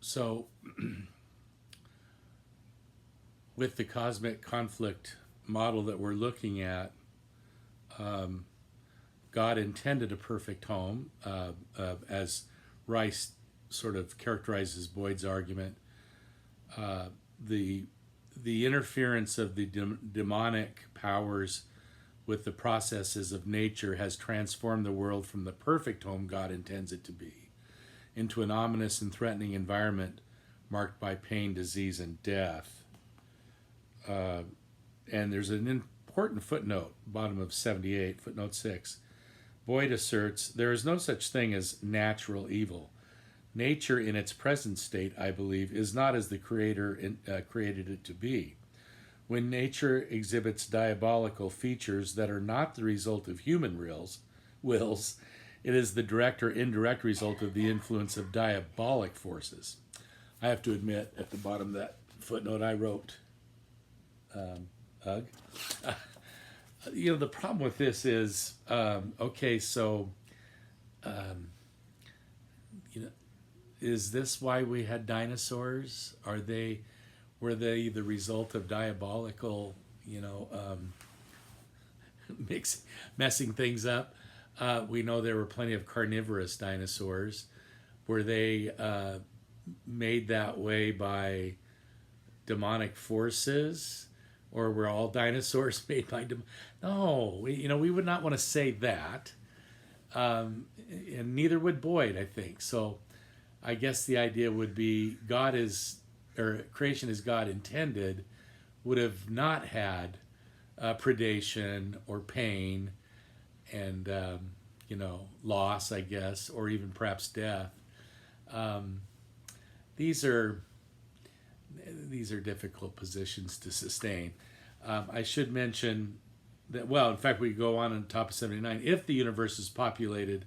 So, with the cosmic conflict model that we're looking at, um, God intended a perfect home, as Rice sort of characterizes Boyd's argument. Uh, the the interference of the demonic powers with the processes of nature has transformed the world from the perfect home God intends it to be into an ominous and threatening environment marked by pain, disease, and death. Uh, and there's an important footnote, bottom of 78, footnote 6. Boyd asserts there is no such thing as natural evil. Nature in its present state, I believe, is not as the Creator created it to be. When nature exhibits diabolical features that are not the result of human wills, it is the direct or indirect result of the influence of diabolic forces. I have to admit, at the bottom of that footnote, I wrote, ugh. The problem with this is, okay, so, um, you know, is this why we had dinosaurs? Were they the result of diabolical, mix, messing things up? We know there were plenty of carnivorous dinosaurs. Were they made that way by demonic forces, or were all dinosaurs made by no? We would not want to say that, and neither would Boyd, I think. So, I guess the idea would be creation as God intended would have not had predation or pain and loss, I guess, or even perhaps death. Um, these are difficult positions to sustain. I should mention that, well, in fact, we go on top of 79. If the universe is populated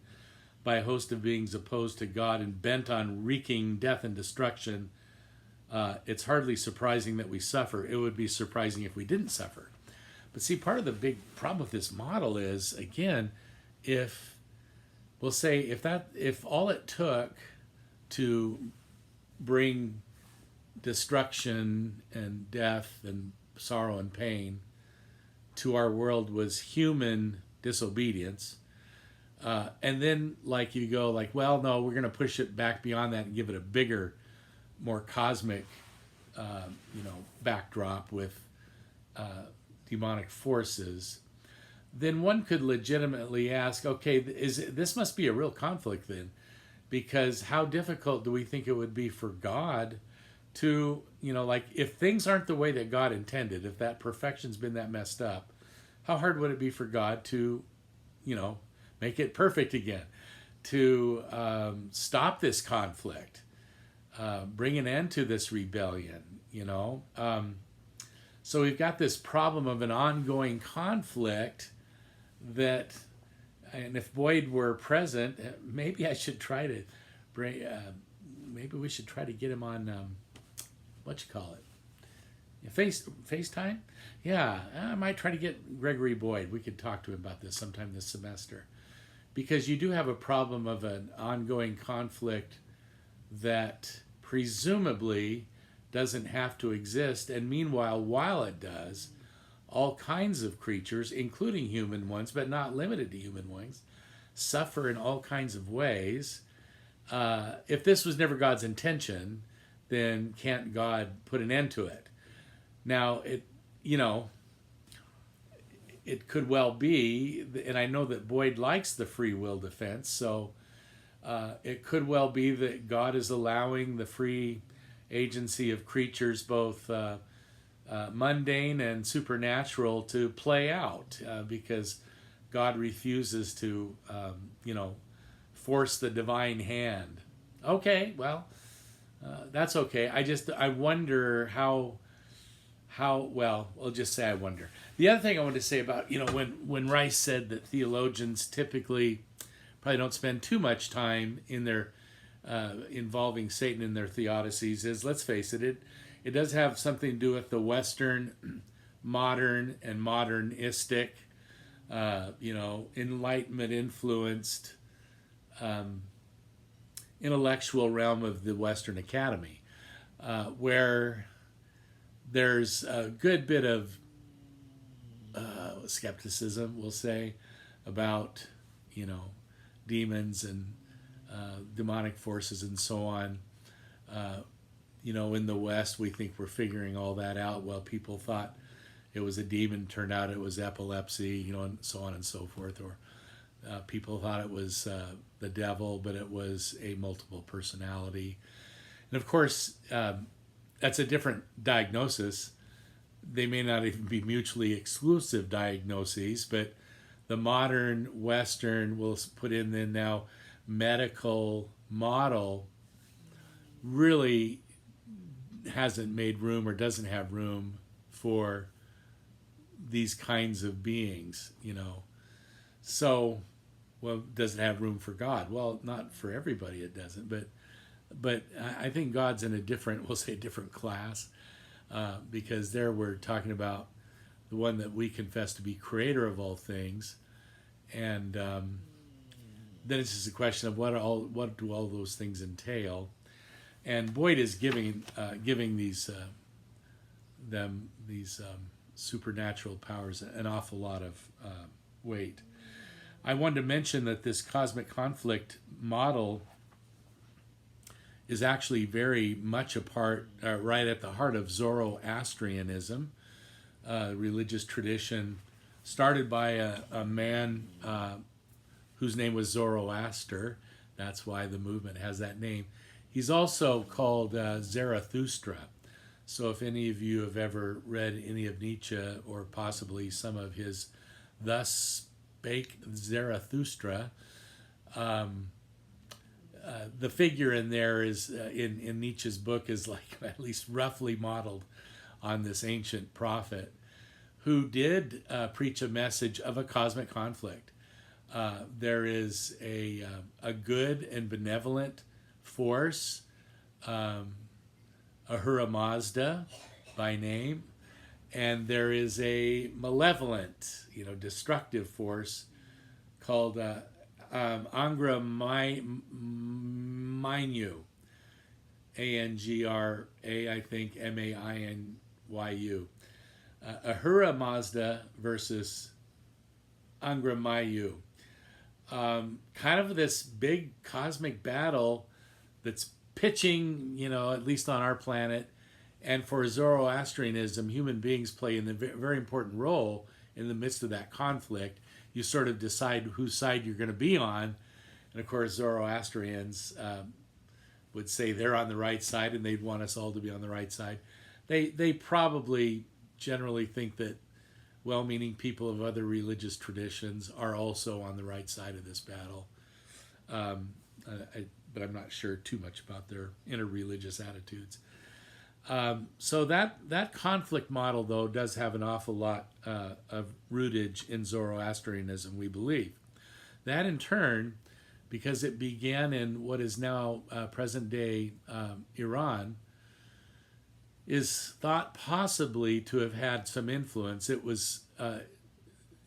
by a host of beings opposed to God and bent on wreaking death and destruction, it's hardly surprising that we suffer. It would be surprising if we didn't suffer. But see, part of the big problem with this model is, again, if all it took to bring destruction and death and sorrow and pain to our world was human disobedience, and then you go well, no, we're going to push it back beyond that and give it a bigger, more cosmic, backdrop with demonic forces, then one could legitimately ask, okay, this must be a real conflict then, because how difficult do we think it would be for God to, if things aren't the way that God intended, if that perfection's been that messed up, how hard would it be for God to, make it perfect again, to stop this conflict, bring an end to this rebellion, so we've got this problem of an ongoing conflict that, and if Boyd were present, maybe I should try to bring, maybe we should try to get him on, FaceTime? Yeah, I might try to get Gregory Boyd. We could talk to him about this sometime this semester. Because you do have a problem of an ongoing conflict that presumably doesn't have to exist. And meanwhile, while it does, all kinds of creatures, including human ones, but not limited to human ones, suffer in all kinds of ways. If this was never God's intention, then can't God put an end to it? Now, it could well be, and I know that Boyd likes the free will defense, so it could well be that God is allowing the free agency of creatures, both mundane and supernatural, to play out, because God refuses to, force the divine hand. Okay, well, that's okay. I wonder how well, I'll just say I wonder. The other thing I wanted to say about, when Rice said that theologians typically probably don't spend too much time in their involving Satan in their theodicies, is, let's face it, it does have something to do with the Western, modern, and modernistic, Enlightenment influenced intellectual realm of the Western Academy, where there's a good bit of skepticism, we'll say, about, demons and demonic forces and so on. In the West, we think we're figuring all that out. Well, people thought it was a demon, turned out it was epilepsy, and so on and so forth. Or people thought it was the devil, but it was a multiple personality. And of course, that's a different diagnosis. They may not even be mutually exclusive diagnoses, but the modern Western, will put in then now, medical model really hasn't made room or doesn't have room for these kinds of beings, So, well, does it have room for God? Well, not for everybody it doesn't, but I think God's in a different, we'll say a different class, because there we're talking about the one that we confess to be creator of all things, and then it's just a question of what do all those things entail. And Boyd is giving these supernatural powers an awful lot of weight. I wanted to mention that this cosmic conflict model is actually very much right at the heart of Zoroastrianism, religious tradition started by a man whose name was Zoroaster. That's why the movement has that name. He's also called Zarathustra. So if any of you have ever read any of Nietzsche or possibly some of his Thus Spake Zarathustra, the figure in there is in Nietzsche's book is like at least roughly modeled on this ancient prophet who did preach a message of a cosmic conflict. There is a good and benevolent force, Ahura Mazda by name, and there is a malevolent, destructive force called Angra Mainyu, A-N-G-R-A, I think, M-A-I-N-Y-U. Ahura Mazda versus Angra Mainyu. Kind of this big cosmic battle that's pitching, at least on our planet. And for Zoroastrianism, human beings play a very important role in the midst of that conflict. You sort of decide whose side you're going to be on. And of course, Zoroastrians would say they're on the right side and they'd want us all to be on the right side. They probably generally think that well-meaning people of other religious traditions are also on the right side of this battle. But I'm not sure too much about their interreligious attitudes. So that conflict model, though, does have an awful lot of rootage in Zoroastrianism, we believe. That, in turn, because it began in what is now present-day Iran, is thought possibly to have had some influence. It was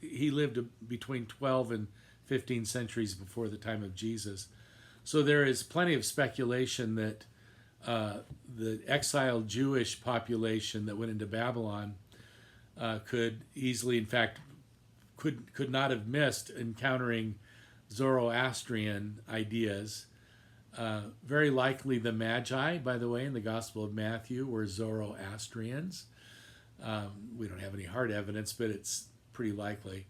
he lived between 12 and 15 centuries before the time of Jesus. So there is plenty of speculation that the exiled Jewish population that went into Babylon could easily, in fact, could not have missed encountering Zoroastrian ideas. Very likely the Magi, by the way, in the Gospel of Matthew were Zoroastrians. We don't have any hard evidence, but it's pretty likely.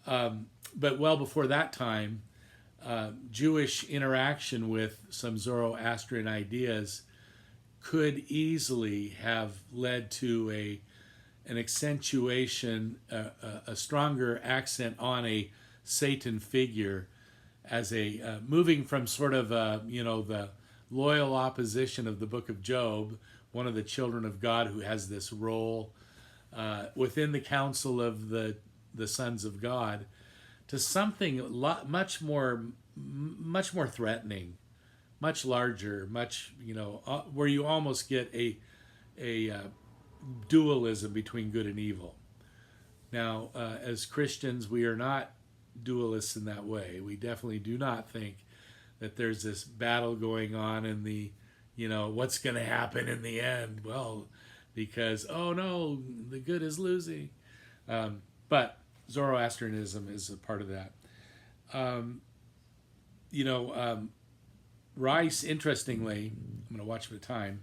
But well before that time, Jewish interaction with some Zoroastrian ideas could easily have led to an accentuation, a stronger accent on a Satan figure, as a moving from sort of the loyal opposition of the book of Job, one of the children of God who has this role within the council of the sons of God, to something much more threatening, much larger, where you almost get a dualism between good and evil. Now, as Christians, we are not dualists in that way. We definitely do not think that there's this battle going on in the, what's going to happen in the end. Well, because, oh no, the good is losing. But Zoroastrianism is a part of that. Um, Rice, interestingly, I'm going to watch for time.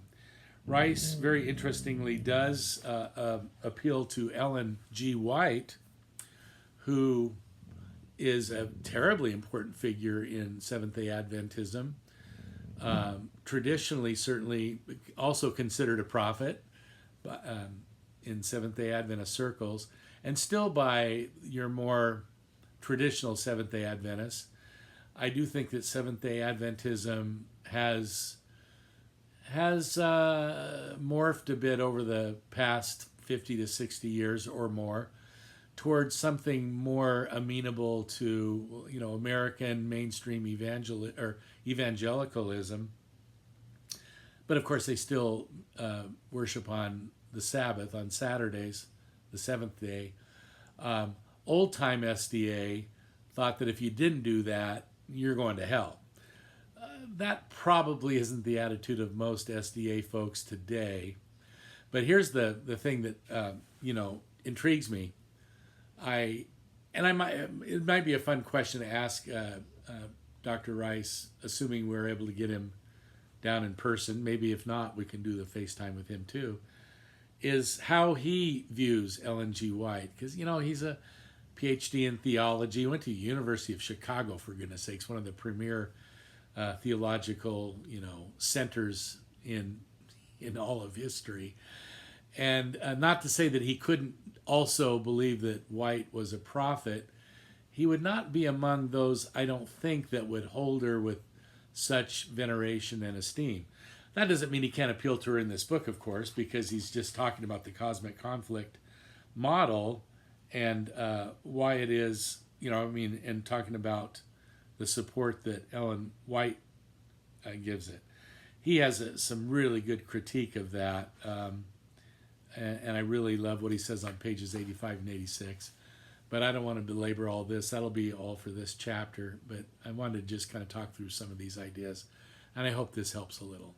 Rice, very interestingly, does appeal to Ellen G. White, who is a terribly important figure in Seventh-day Adventism. Traditionally, certainly, also considered a prophet in Seventh-day Adventist circles, and still by your more traditional Seventh-day Adventists. I do think that Seventh-day Adventism has morphed a bit over the past 50 to 60 years or more towards something more amenable to, American mainstream evangelicalism. But of course, they still worship on the Sabbath, on Saturdays, the seventh day. Old time SDA thought that if you didn't do that, you're going to hell. That probably isn't the attitude of most SDA folks today. But here's the thing that intrigues me. It might be a fun question to ask Dr. Rice, assuming we're able to get him down in person. Maybe if not, we can do the FaceTime with him too. Is how he views Ellen G. White, because he's a PhD in theology. He went to the University of Chicago, for goodness sakes, one of the premier theological centers in all of history. And not to say that he couldn't also believe that White was a prophet. He would not be among those, I don't think, that would hold her with such veneration and esteem. That doesn't mean he can't appeal to her in this book, of course, because he's just talking about the cosmic conflict model and why it is, and talking about the support that Ellen White gives it. He has some really good critique of that. And I really love what he says on pages 85 and 86. But I don't want to belabor all this. That'll be all for this chapter. But I wanted to just kind of talk through some of these ideas. And I hope this helps a little.